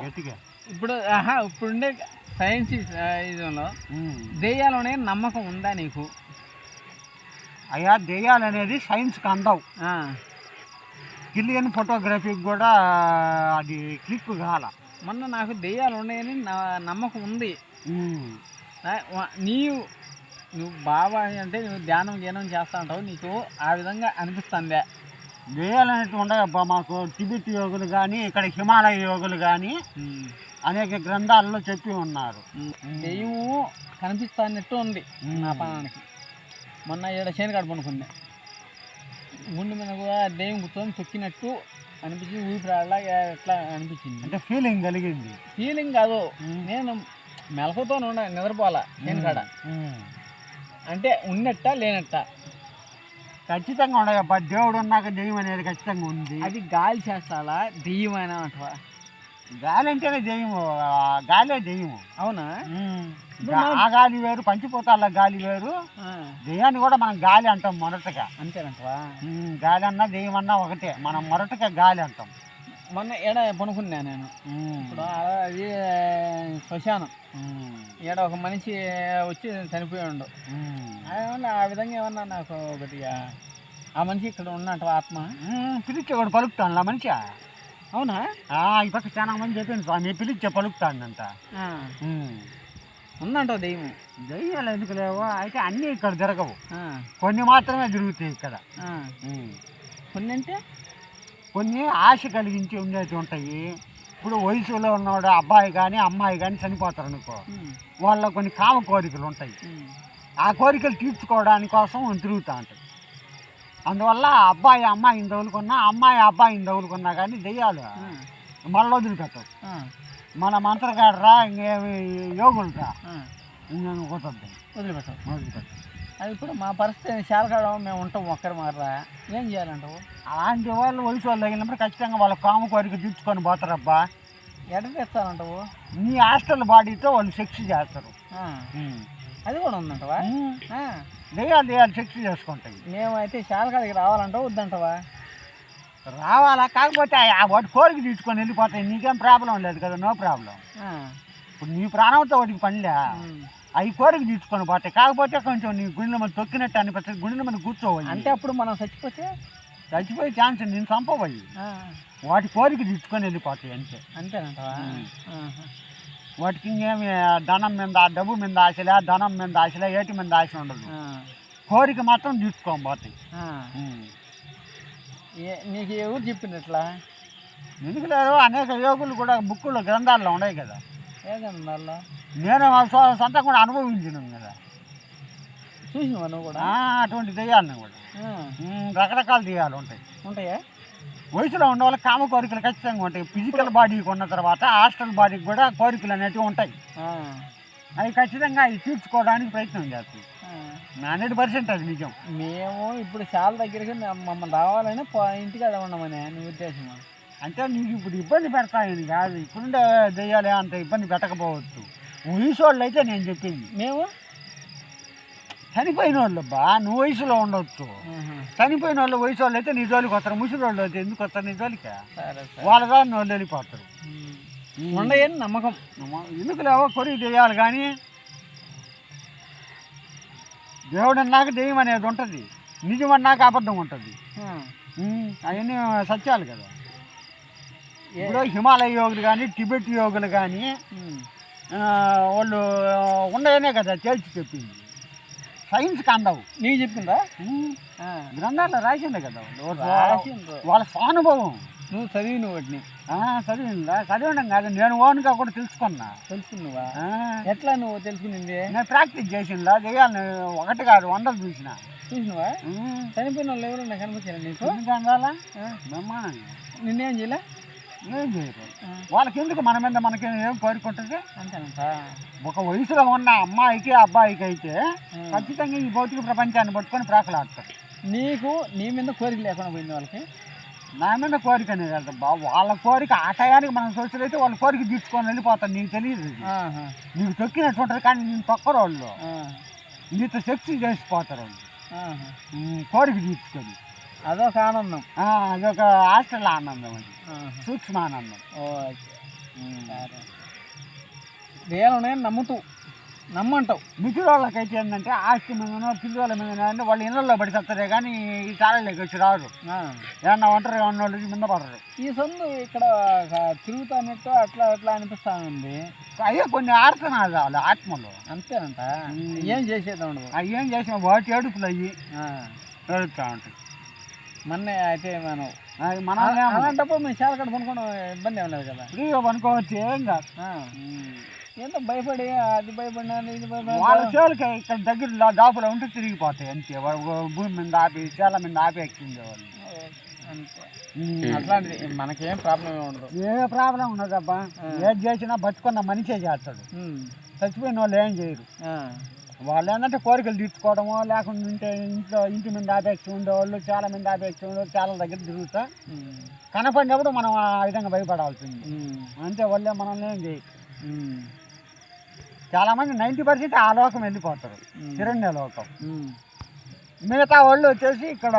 గట్టిగా. ఇప్పుడుండే సైన్స్ ఇదిలో దెయ్యాలనే నమ్మకం ఉందా నీకు? అయ్యా దెయ్యాలు అనేది సైన్స్కి అందవు. కిలియన్ ఫోటోగ్రఫీకి కూడా అది క్లిక్ కాల. మొన్న నాకు దెయ్యాలు ఉన్నాయని నమ్మకం ఉంది. నువ్వు బాబా అంటే నువ్వు ధ్యానం చేస్తా ఉంటావు, నీకు ఆ విధంగా అనిపిస్తుందా? దెయ్యాలు అనేవి ఉండవబ్బా. మాకు టిబెట్ యోగులు కానీ ఇక్కడ హిమాలయ యోగులు కానీ అనేక గ్రంథాలలో చెప్పి ఉన్నారు. దెయ్యము కనిపిస్తున్నట్టు ఉంది నా పానానికి. మొన్న ఏడ చేనుకాడ పనుకున్నా, గుండె మీద కూడా దెయ్యం కూర్చొని తొక్కినట్టు అనిపించింది, ఊపిరాడలాగా ఎట్లా అనిపించింది. అంటే ఫీలింగ్ కలిగింది. ఫీలింగ్ కాదు, నేను మెలకుతో నిద్రపోవాలా చేనుకాడ. అంటే ఉన్నట్ట లేనట్ట ఖచ్చితంగా ఉండవబ్బా. దేవుడు ఉన్నాక దెయ్యం అనేది ఖచ్చితంగా ఉంది. అది గాలి చేస్తాలా దెయ్యం అయినా అంటవా? గాలి అంటేనే దెయ్యము, గాలే దెయ్యము. అవునా? ఆ గాలి వేరు, పంచిపోతాల గాలి వేరు. దెయ్యాన్ని కూడా మనం గాలి అంటాం మొరటగా. అంతేనంటవా? గాలి అన్నా దెయ్యం అన్నా ఒకటే, మనం మొరటగా గాలి అంటాం. మొన్న ఏడ పనుకున్నా నేను. ఇప్పుడు అది శ్మశానం, ఏడ ఒక మనిషి వచ్చి చనిపోయాడు. ఆ విధంగా ఏమన్నా నాకు కొద్దిగా ఆ మనిషి ఇక్కడ ఉన్నట్టు ఆత్మ పిలిచే కూడా పలుకుతాను ఆ మనిషి. అవునా? ఈ పక్క చాలా మంది చెప్పాను స్వామి, పిలిచే పలుకుతానంట. ఉందంటావు దెయ్యం? దెయ్యాలు ఎందుకు లేవు, అయితే అన్నీ ఇక్కడ జరగవు, కొన్ని మాత్రమే జరుగుతాయి ఇక్కడ. కొన్ని అంటే కొన్ని ఆశ కలిగించి ఉండేవి ఉంటాయి. ఇప్పుడు వయసులో ఉన్నవాడు అబ్బాయి కానీ అమ్మాయి కానీ చనిపోతారు అనుకో, వాళ్ళ కొన్ని కామ కోరికలు ఉంటాయి. ఆ కోరికలు తీర్చుకోవడానికి కోసం తిరుగుతూ ఉంటాయి. అందువల్ల అబ్బాయి అమ్మాయిని తగులుకున్నా, అమ్మాయి అబ్బాయిని తగులుకున్నా కానీ దెయ్యాలు మళ్ళీ వదిలిపెట్టవు. మన మంత్రగాడరా ఇంకేమి యోగులురా ఇంకేమి కుదరదు, వదిలిపెట్టవు. అది ఇప్పుడు మా పరిస్థితి శాలకాడ మేము ఉంటాం ఒక్కరి మారా, ఏం చేయాలంటావు? అలాంటి వాళ్ళు వయసు వాళ్ళు తగిలినప్పుడు ఖచ్చితంగా వాళ్ళ కామ కోరిక తీర్చుకొని పోతారబ్బా. ఎడ తెస్తానంటావు? నీ హాస్టల్ బాడీతో వాళ్ళు సెక్స్ చేస్తారు. అది కూడా ఉందంటవా? దెయ్యాలు సెక్స్ చేసుకుంటాయి. మేమైతే శాలకాడికి రావాలంటావు వద్దంటావా? రావాలా, కాకపోతే వాటి కోరిక తీసుకొని వెళ్ళిపోతాయి. నీకేం ప్రాబ్లం లేదు కదా, నో ప్రాబ్లం. ఇప్పుడు నీ ప్రాణంతో వాటికి పనిలే, అవి కోరిక తీసుకొని పోతాయి. కాకపోతే కొంచెం నీ గుండెల మీద తొక్కినట్టు అనిపిస్తుంది, గుండెల మీద కూర్చోవాలి. అంటే అప్పుడు మనం చచ్చిపోయే ఛాన్స్ నేను చంపబోయి వాటి కోరిక తీసుకొని వెళ్ళిపోతాయి అంతే. అంతేనంటవా? వాటికి ఇంకేమి ధనం మీద డబ్బు మీద ఆశలే, ధనం మీద ఆశలే, ఏటి మీద ఆశ ఉండదు, కోరిక మాత్రం తీసుకొని పోతాయి. నీకు ఎవరు చెప్పింది ఇట్లా? ఎందుకు లేదు, అనేక యోగులు కూడా బుక్కుల్లో గ్రంథాల్లో ఉన్నాయి కదా. ఏ గ్రంథాల్లో? నేను సొంతంగా కూడా అనుభవించినాను కదా, చూసినావా నువ్వు కూడా? అటువంటి దెయ్యాలని కూడా రకరకాల దెయ్యాలు ఉంటాయా? వయసులో ఉన్న వాళ్ళకి కామ కోరికలు ఖచ్చితంగా ఉంటాయి. ఫిజికల్ బాడీకి ఉన్న తర్వాత హాస్టల్ బాడీకి కూడా కోరికలు అనేవి ఉంటాయి. అవి ఖచ్చితంగా అవి తీర్చుకోవడానికి ప్రయత్నం చేస్తాయి. 100% అది నిజం. మేము ఇప్పుడు చాలా దగ్గరికి మమ్మల్ని రావాలని ఇంటికాడ ఉండమని నీ ఉద్దేశం? అంటే నీకు ఇప్పుడు ఇబ్బంది పెడతాయని కాదు, ఇప్పుడుండే దెయ్యాలే అంత ఇబ్బంది పెట్టకపోవచ్చు. వయసు వాళ్ళు అయితే నేను చెప్పింది, మేము చనిపోయిన వాళ్ళు బా, నువ్వు వయసులో ఉండవచ్చు. చనిపోయిన వాళ్ళు వయసు వాళ్ళు అయితే నీ జోలికి వస్తారు, ముసలి వాళ్ళు అయితే ఎందుకు వస్తారు నీ జోలికి? వాళ్ళ దాన్ని వాళ్ళు వెళ్ళిపోతారు. ఉండయని నమ్మకం. ఎందుకు లేవో కొరికి దెయ్యాలు కానీ, దేవుడు అన్నాక దెయ్యం అనేది ఉంటుంది, నిజం అన్నాక అబద్ధం ఉంటుంది. అవన్నీ సత్యాలు కదా. ఇప్పుడు హిమాలయ యోగులు కానీ టిబెట్ యోగులు కానీ వాళ్ళు ఉండయనే కదా తేల్చి చెప్పింది. సైన్స్కి అందవు. నీకు చెప్పిందా? గ్రంథాల్లో రాసిందే కదా, వాళ్ళ స్వానుభవం. నువ్వు చదివిన వాటిని? చదివడం కాదు, నేను ఓన్గా కూడా తెలుసుకున్నావా? ఎట్లా నువ్వు తెలుసుకునింది? నేను ప్రాక్టీస్ చేసిందా దెయ్యాలని, ఒకటి కాదు 100 చూసినావా? చనిపోయిన వాళ్ళు ఎవరు నాకు కనిపించాను నీకు? అందుకలా బ్రహ్మాండంగా. నిన్నేం చేయలే? ఏం చేయరు. వాళ్ళకి ఎందుకు మన మీద మనకి ఏం కోరుకుంటుంది? అంతేనంట. ఒక వయసులో ఉన్న అమ్మాయికి అబ్బాయికి అయితే ఖచ్చితంగా ఈ భౌతిక ప్రపంచాన్ని పట్టుకొని ప్రాకులాడతారు. నీకు నీ మీద కోరిక లేకుండా పోయింది వాళ్ళకి? నా మీద కోరిక అనేది కదా, వాళ్ళ కోరిక ఆ టయానికి మనం సోషల్ అయితే వాళ్ళ కోరిక తీర్చుకొని వెళ్ళిపోతారు. నీకు తెలియదు, నీకు తొక్కినట్టు ఉంటుంది కానీ నేను తొక్కరు వాళ్ళు, నీతో సెక్స్ చేసిపోతారు వాళ్ళు కోరిక తీర్చుకొని. అదొక ఆనందం, అదొక హాస్టల్ ఆనందం, అది సూక్ష్మ ఆనందం. దేవుని నమ్మంటావు. మిగిలిన వాళ్ళకైతే ఏంటంటే ఆస్తి మీదనో పిల్లల మీద అంటే వాళ్ళు ఇళ్ళల్లో పడి చస్తారే కానీ ఈ చాలలోకి వచ్చి రారు. ఏమన్నా ఒంటరి ఉన్నోళ్ళు మీద పడరు. ఈ సందు ఇక్కడ తిరుగుతానట్టు అట్లా అట్లా అనిపిస్తా ఉంది. అయ్యే కొన్ని ఆడుతున్నారు వాళ్ళు ఆత్మలు. అంతేనంట. ఏం చేసేది ఉండదు. అవి ఏం చేసిన వాటి ఏడుపులు అయ్యి ఏడుస్తూ ఉంటాయి. మొన్నే అయితే మనం అలాంటప్పుడు మేము చాలా కడ పనుకోవడం ఇబ్బంది ఏం లేదు కదా. ఫ్రీగా పనుకోవచ్చు, ఏం కాదు. ఏంటో భయపడి అది భయపడినా ఇది వాళ్ళ చేలకి ఇక్కడ దగ్గర దాపులో ఉంటే తిరిగిపోతాయి అంతే. భూమి మీద ఆపి చేల మీద ఆపి ఎక్కిందే వాళ్ళు అంతే. అట్లాంటిది మనకేం ప్రాబ్లం ఉండదు. ఏ ప్రాబ్లం ఉండదబ్బా. ఏది చేసినా బతుకున్న మనిషే చేస్తాడు, చచ్చిపోయిన వాళ్ళు ఏం చేయరు. వాళ్ళు ఏంటంటే కోరికలు తీర్చుకోవడమో లేకుండా ఉంటే ఇంటి మీద ఆపేక్ష ఉండేవాళ్ళు, చాలా మంది ఆపేక్ష ఉండేవాళ్ళు, చాలా దగ్గర తిరుగుతా కనపడినప్పుడు మనం ఆ విధంగా భయపడాల్సింది అంతే. వాళ్ళే మనల్ని ఏం చేయరు. చాలామంది 90% ఆ లోకం వెళ్ళిపోతారు, తిరణ్య లోకం. మిగతా వాళ్ళు వచ్చేసి ఇక్కడ